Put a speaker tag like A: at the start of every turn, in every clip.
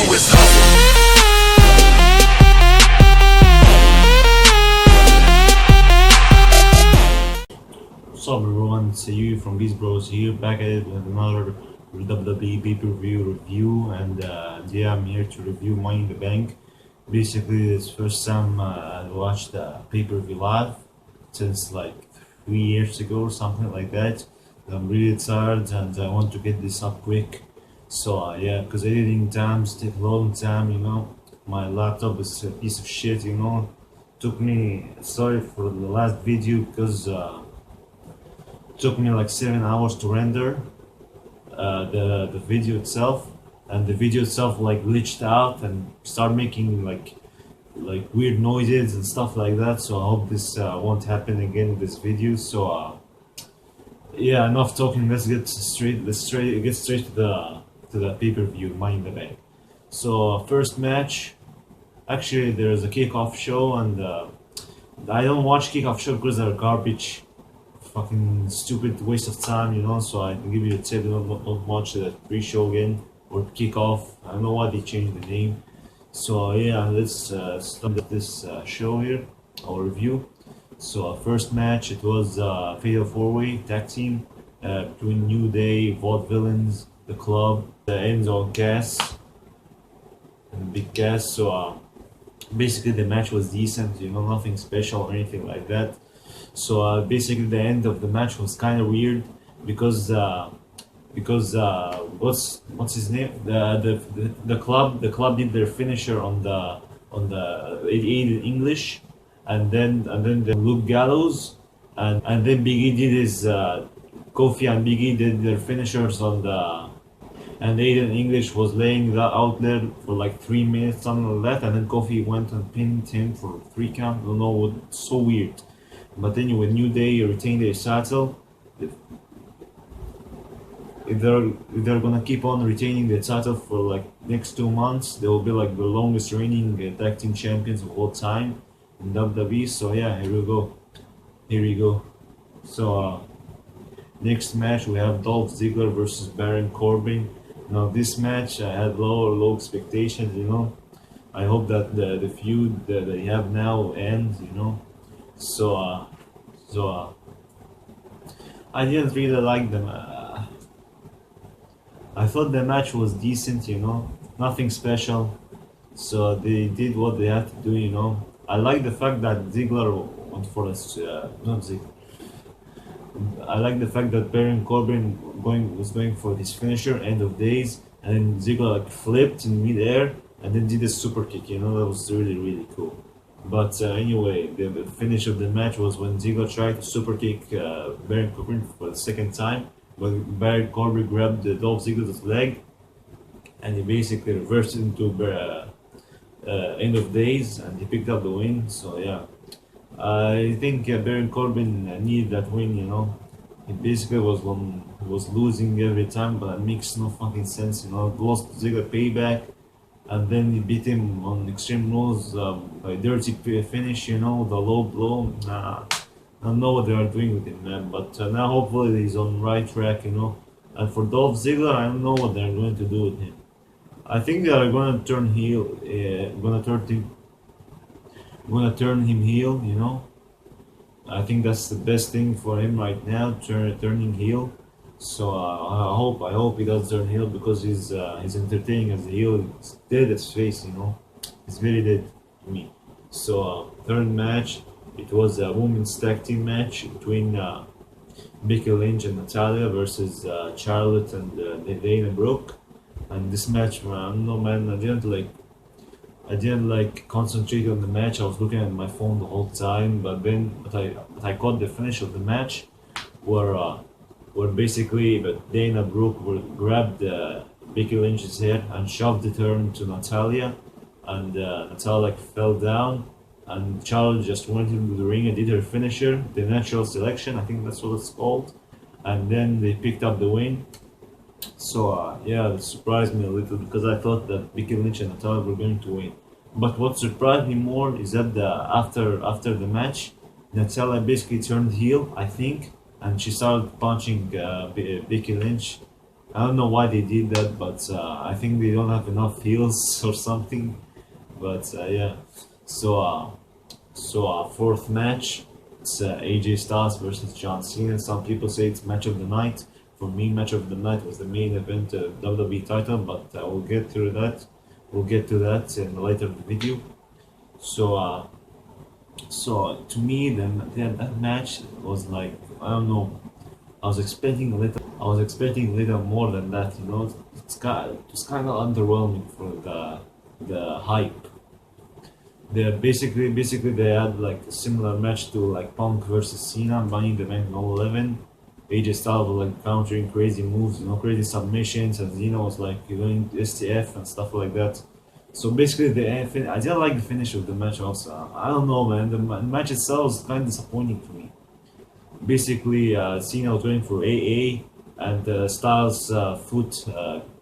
A: do is hustle.
B: What's up everyone, it's you from BeastBros here, back at it with another WWE pay-per-view review, and yeah, I'm here to review Money in the Bank. Basically, it's first time I watched the pay-per-view live since like 3 years ago or something like that. I'm really tired and I want to get this up quick. So yeah, because editing times take a long time, you know. My laptop is a piece of shit, you know. Took me, sorry for the last video because took me like 7 hours to render the video itself, and the video itself like glitched out and started making like weird noises and stuff like that. So I hope this won't happen again in this video. So yeah, enough talking. Let's get straight to the pay-per-view Money in the Bank. So first match, actually there's a kickoff show, and I don't watch kickoff show because they're garbage, fucking stupid waste of time, you know. So I can give you a tip: don't watch the pre-show again or kickoff. I don't know why they changed the name. So yeah, let's start this show here, our review. So first match, it was Fatal 4-Way tag team between New Day, Vaudevillains, the Club, the Enzo Gas, and Big Gas. So basically the match was decent, you know, nothing special or anything like that. So basically the end of the match was kind of weird because what's his name, the club did their finisher on the in English, and then the Luke Gallows, and then Big E did his Kofi and Big E did their finishers on the, and Aiden English was laying that out there for like 3 minutes, something like that, and then Kofi went and pinned him for 3 count. I don't know what, so weird. But anyway, New Day retained their title. If they're gonna keep on retaining the title for like next 2 months, they will be like the longest reigning tag team champions of all time in WWE. So yeah, here we go. So next match we have Dolph Ziggler versus Baron Corbin. Now this match I had low expectations, you know. I hope that the feud that they have now ends, you know. So I didn't really like them. I thought the match was decent, you know, nothing special. So they did what they had to do, you know. I like the fact that Ziggler went for not Ziggler. I like the fact that Baron Corbin was going for his finisher, End of Days, and then Ziggler like flipped in midair and then did a super kick, you know. That was really cool. But anyway, the finish of the match was when Ziggler tried to super kick Baron Corbin for the second time, but Baron Corbin grabbed Dolph Ziggler's leg and he basically reversed it into End of Days, and he picked up the win. So yeah, I think Baron Corbin needed that win, you know. He basically was losing every time, but it makes no fucking sense, you know. Lost Ziggler payback, and then he beat him on Extreme Rules by dirty finish, you know, the low blow. Nah, I don't know what they are doing with him, man. But now hopefully he's on the right track, you know. And for Dolph Ziggler, I don't know what they're going to do with him. I think they are going to turn heel, gonna turn him heel, you know. I think that's the best thing for him right now, turning heel. So I hope he does turn heel, because he's entertaining as a heel. He's dead as face, you know. He's very dead to me. So third match, it was a women's tag team match between Becky Lynch and Natalya versus Charlotte and Dana Brooke. And this match, man, I don't know, man, I didn't like concentrate on the match. I was looking at my phone the whole time. But I caught the finish of the match, where basically Dana Brooke grabbed Becky Lynch's hair and shoved her into Natalya, and Natalya fell down, and Charlotte just went into the ring and did her finisher, the natural selection, I think that's what it's called, and then they picked up the win. So yeah, it surprised me a little, because I thought that Becky Lynch and Natalya were going to win. But what surprised me more is that after the match, Natalya basically turned heel, I think, and she started punching Becky Lynch I don't know why they did that, but I think they don't have enough heels or something. But yeah, so fourth match, it's AJ Styles versus John Cena. Some people say it's match of the night. For me, match of the night was the main event of WWE title, but we'll get through that. We'll get to that in a later video. So to me, that match was like, I don't know. I was expecting a little. I was expecting a little more than that. You know, it's kind of underwhelming for the hype. Basically they had like a similar match to like Punk versus Cena, Money in the Bank 11. AJ Styles was like countering crazy moves, you know, crazy submissions, and Cena was like doing STF and stuff like that. So basically, I didn't like the finish of the match. Also, I don't know, man. The match itself was kind of disappointing for me. Basically, Cena was going for AA, and Styles' foot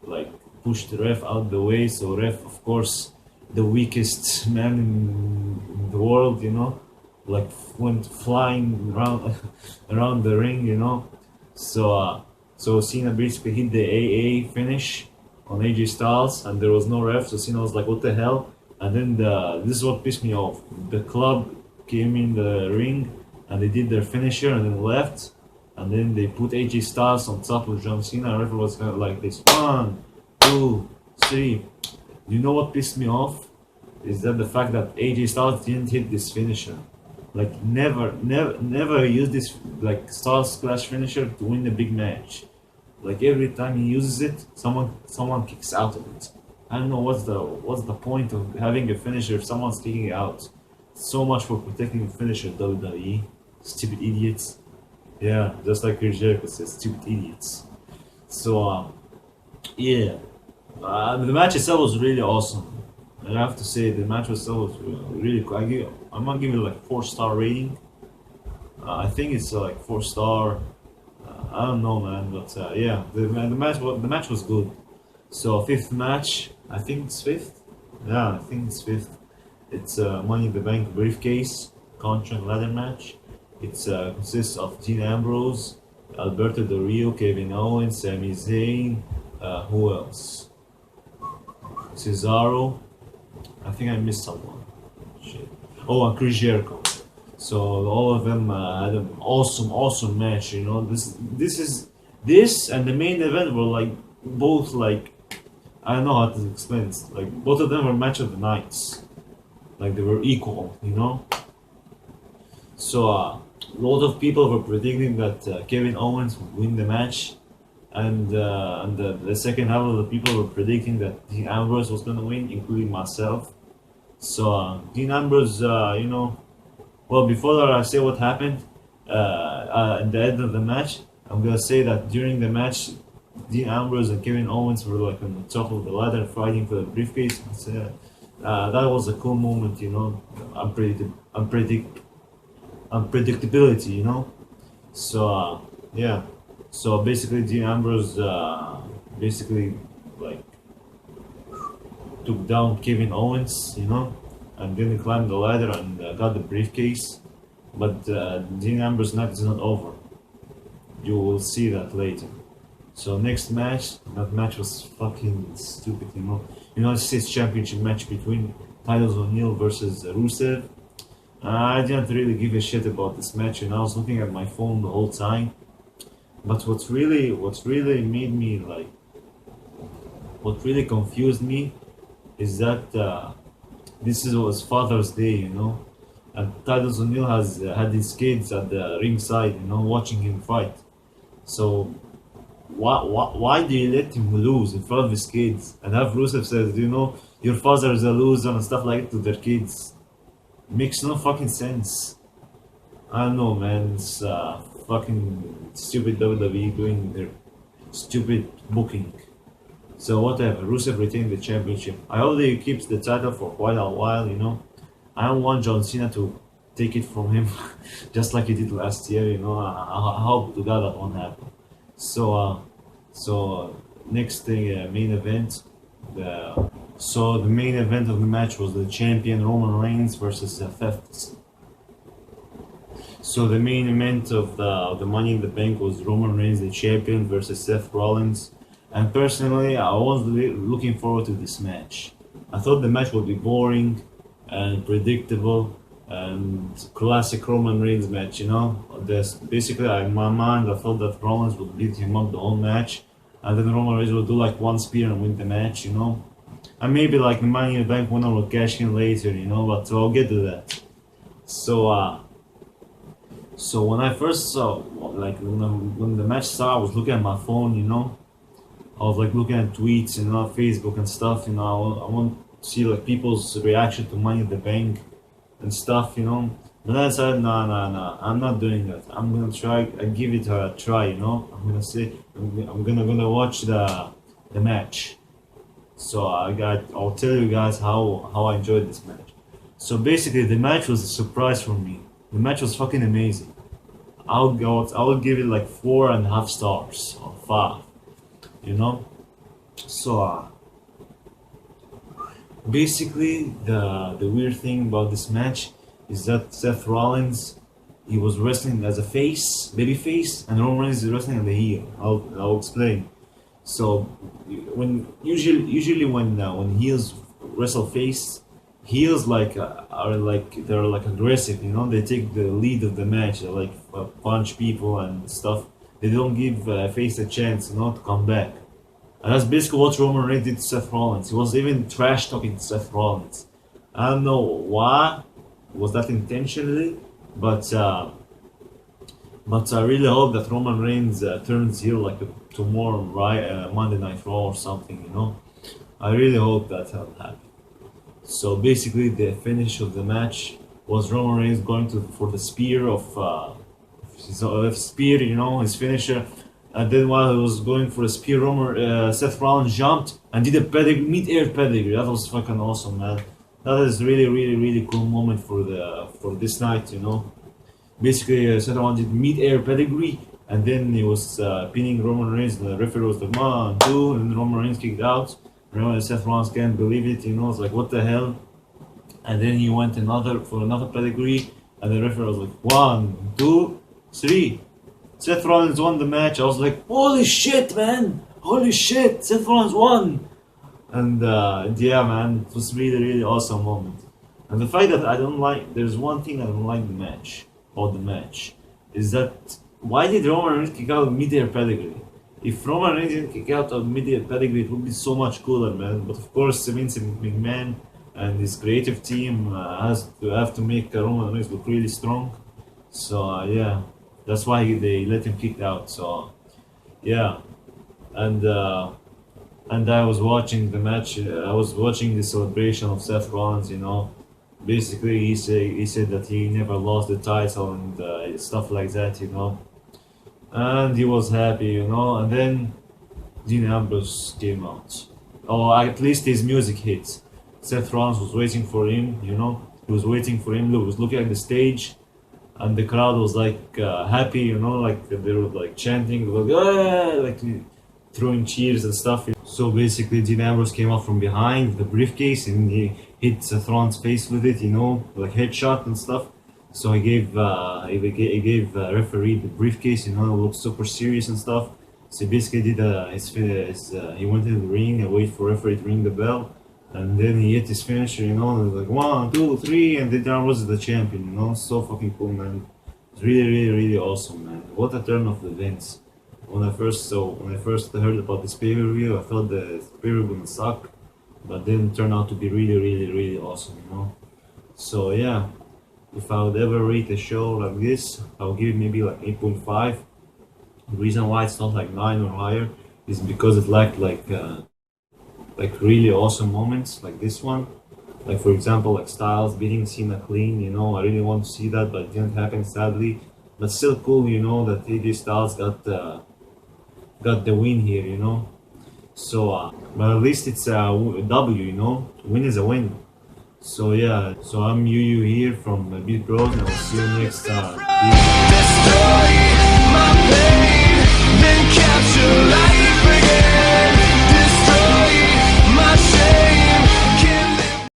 B: like pushed the ref out the way. So ref, of course, the weakest man in the world, you know, like went flying around around the ring, you know. So Cena basically hit the AA finish on AJ Styles, and there was no ref. So Cena was like, "What the hell?" And then this is what pissed me off. The club came in the ring, and they did their finisher, and then left. And then they put AJ Styles on top of John Cena. And everyone was kind of like this: 1, 2, 3. You know what pissed me off? Is that the fact that AJ Styles didn't hit this finisher. Like never use this like Styles Clash finisher to win a big match. Like every time he uses it, someone kicks out of it. I don't know what's the point of having a finisher if someone's kicking it out. So much for protecting the finisher, WWE. Stupid idiots. Yeah, just like Chris Jericho says, stupid idiots. So yeah, the match itself was really awesome. I have to say the match itself was really cool. I'm gonna give it like 4-star rating. I think it's like 4-star. I don't know, man, but yeah, the match was good. So fifth match, I think it's fifth. Yeah, I think it's fifth. It's Money in the Bank briefcase contract ladder match. It consists of Dean Ambrose, Alberto Del Rio, Kevin Owens, Sami Zayn. Who else? Cesaro. I think I missed someone. Shit. Oh, and Chris Jericho. So all of them had an awesome match. You know, this and the main event were like both like, I don't know how to explain it. Like both of them were match of the nights. Like they were equal. You know. So a lot of people were predicting that Kevin Owens would win the match, and the second half of the people were predicting that Dean Ambrose was gonna win, including myself. So Dean Ambrose, you know, well, before that I say what happened at the end of the match, I'm gonna say that during the match, Dean Ambrose and Kevin Owens were like on the top of the ladder fighting for the briefcase. That was a cool moment, you know, unpredictability, you know. So yeah, so basically Dean Ambrose basically like took down Kevin Owens, you know, and then he climbed the ladder and got the briefcase. But Dean Ambrose night is not over. You will see that later. So next match, that match was fucking stupid, you know. United States Championship match between Titus O'Neil versus Rusev. I didn't really give a shit about this match, and I was looking at my phone the whole time. But what's really made me like, what really confused me, is that was Father's Day, you know, and Titus O'Neil has had his kids at the ringside, you know, watching him fight. So why do you let him lose in front of his kids and have Rusev says, you know, your father is a loser and stuff like that to their kids? Makes no fucking sense. I don't know, man. It's fucking stupid WWE doing their stupid booking. So whatever, Rusev retained the championship. I hope that he keeps the title for quite a while, you know. I don't want John Cena to take it from him just like he did last year, you know. I hope to God that won't happen. So next thing, main event. So the main event of the match was the champion Roman Reigns versus Seth. So the main event of the Money in the Bank was Roman Reigns, the champion, versus Seth Rollins. And personally, I was looking forward to this match. I thought the match would be boring and predictable and classic Roman Reigns match, you know. This basically, in my mind, I thought that Rollins would beat him up the whole match, and then Roman Reigns would do like one spear and win the match, you know. And maybe like the Money in the Bank winner will cash in later, you know. But I'll get to that. So when I first saw, like when the match started, I was looking at my phone, you know. I was like looking at tweets, you know, Facebook and stuff, you know. I want to see like people's reaction to Money in the Bank and stuff, you know. But then I said, no, I'm not doing that. I'm gonna try. I give it a try, you know. I'm gonna watch the match. So I'll tell you guys how I enjoyed this match. So basically, the match was a surprise for me. The match was fucking amazing. I would give it like 4.5 stars or 5, you know. So basically, the weird thing about this match is that Seth Rollins, he was wrestling as a baby face, and Roman Reigns is wrestling as a heel. I'll explain. So when usually when heels wrestle face, heels are like they're like aggressive, you know. They take the lead of the match. They like punch people and stuff. They don't give face a chance, you know, to come back. And that's basically what Roman Reigns did to Seth Rollins. He was even trash talking to Seth Rollins. I don't know why. Was that intentionally? But I really hope that Roman Reigns turns heel like tomorrow, right? Monday Night Raw or something, you know. I really hope that'll happen. So basically, the finish of the match was Roman Reigns going for the spear of his spear, you know, his finisher. And then while he was going for a spear, Seth Rollins jumped and did a mid-air pedigree. That was fucking awesome, man. That is really cool moment for this night, you know. Basically, Seth Rollins did mid-air pedigree, and then he was pinning Roman Reigns. And the referee was like 1, 2, and Roman Reigns kicked out. Seth Rollins can't believe it, you know. It's like, what the hell? And then he went for another pedigree, and the referee was like 1, 2, 3. Seth Rollins won the match. I was like, holy shit, man! Holy shit! Seth Rollins won! And yeah, man, it was really awesome moment. And the fact that there's one thing I don't like the match, is that why did Roman Reigns kick out mid-air pedigree? If Roman Reigns didn't kick out of mid-air pedigree, it would be so much cooler, man. But of course, Vince McMahon and his creative team have to make Roman Reigns look really strong. So yeah, that's why they let him kick out. So yeah, and I was watching the match. I was watching the celebration of Seth Rollins. You know, basically he said that he never lost the title and stuff like that. You know, and he was happy. You know, and then Dean Ambrose came out. Or at least his music hit. Seth Rollins was waiting for him. You know, he was waiting for him. He was looking at the stage, and the crowd was like happy. You know, like they were like chanting, like throwing cheers and stuff. So basically, Dean Ambrose came out from behind the briefcase and he hit Seth Rollins' face with it, you know, like headshot and stuff. So he gave referee the briefcase, you know, it looked super serious and stuff. So he basically did he went into the ring and waited for referee to ring the bell, and then he hit his finisher, you know, and it was like 1, 2, 3, and then Dean Ambrose is the champion, you know. So fucking cool, man. It's really awesome, man. What a turn of events. When I first heard about this pay-per-view, I thought the pay-per-view would suck, but then it turned out to be really awesome, you know. So yeah, if I would ever rate a show like this, I would give it maybe like 8.5. The reason why it's not like 9 or higher is because it lacked like really awesome moments like this one. Like for example, like Styles beating Cena clean, you know. I really want to see that, but it didn't happen sadly. But still cool, you know, that AJ Styles got the win here, you know. So, but at least it's a W, you know. Win is a win. So yeah, so I'm Yu here from BeastBro, and I'll see you next time. Peace.